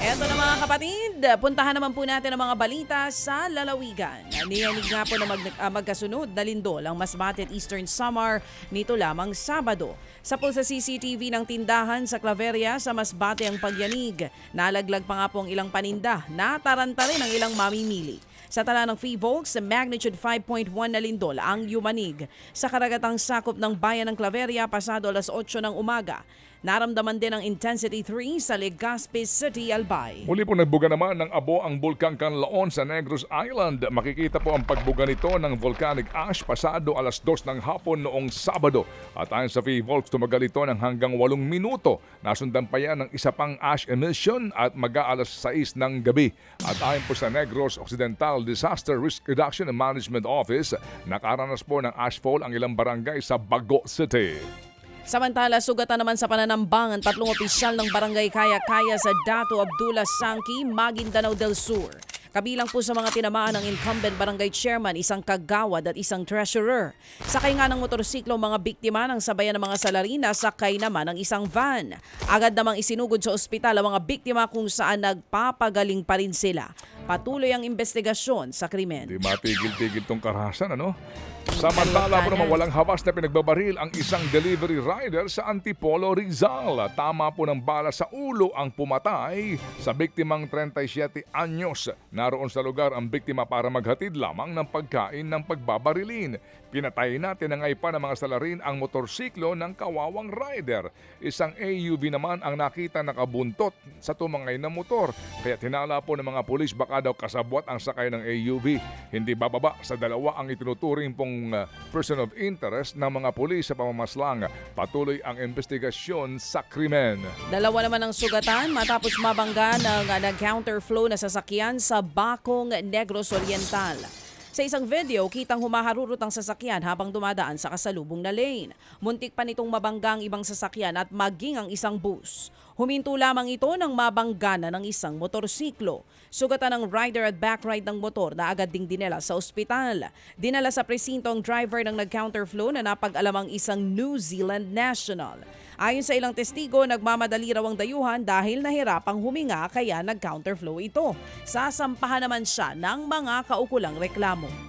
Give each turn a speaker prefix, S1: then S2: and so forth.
S1: Eto na mga kapatid, puntahan naman po natin ang mga balita sa lalawigan. Niyanig nga po na magkasunod na lindol ang Masbate at Eastern Samar nito lamang Sabado. Sa po sa CCTV ng tindahan sa Claveria sa Masbate ang pagyanig. Nalaglag pa nga po ang ilang paninda, nataranta rin ang ilang mamimili. Sa tala ng FIVOLCS, magnitude 5.1 na lindol ang yumanig. Sa karagatang sakop ng bayan ng Claveria, pasado alas 8 ng umaga. Naramdaman din ang intensity 3 sa Legazpi City, Albay.
S2: Muli po nagbuga naman ng abo ang Bulkang Canlaon sa Negros Island. Makikita po ang pagbuga nito ng volcanic ash pasado alas 2 ng hapon noong Sabado. At ayon sa FIVOLCS, tumagal ito ng hanggang 8 minuto. Nasundan pa yan ng isa pang ash emission at mag-aalas 6 ng gabi. At ayon po sa Negros Occidental Disaster Risk Reduction and Management Office, nakaranas po ng ashfall ang ilang barangay sa Bago City.
S1: Samantala, sugatan naman sa pananambang ang 3 opisyal ng Barangay Kaya-Kaya sa Dato Abdullah Sangki, Maguindanao del Sur. Kabilang po sa mga tinamaan ng incumbent barangay chairman, isang kagawad at isang treasurer. Sakay nga ng motorsiklo mga biktima ng sabayan ng mga salarina, sakay naman ng isang van. Agad namang isinugod sa ospital ang mga biktima kung saan nagpapagaling pa rin sila. Patuloy ang investigasyon sa krimen.
S2: Di matigil-tigil tong karahasan, ano? Samantala po naman walang hawas na pinagbabaril ang isang delivery rider sa Antipolo, Rizal. Tama po ng bala sa ulo ang pumatay sa biktimang 37 anyos. Naroon sa lugar ang biktima para maghatid lamang ng pagkain ng pagbabarilin. Pinatay natin ang ipa ng mga salarin ang motorsiklo ng kawawang rider. Isang AUV naman ang nakita nakabuntot sa tumangay na motor. Kaya tinala po ng mga pulis baka daw kasabwat ang sakay ng AUV. Hindi bababa sa 2 ang itinuturing pong person of interest ng mga pulis sa pamamaslang. Patuloy ang investigasyon sa krimen.
S1: 2 naman ang sugatan matapos mabangga ng nag-counterflow na sasakyan sa Bacong, Negros Oriental. Sa isang video, kitang humaharurot ang sasakyan habang dumadaan sa kasalubong na lane. Muntik pa nitong mabangga ang ibang sasakyan at maging ang isang bus. Huminto lamang ito nang mabanggana ng isang motorsiklo. Sugatan ng rider at backride ng motor na agad ding dinala sa ospital. Dinala sa presinto ang driver ng nag-counterflow na napag-alamang isang New Zealand national. Ayon sa ilang testigo, nagmamadali raw ang dayuhan dahil nahirapang huminga kaya nag-counterflow ito. Sasampahan naman siya ng mga kaukulang reklamo.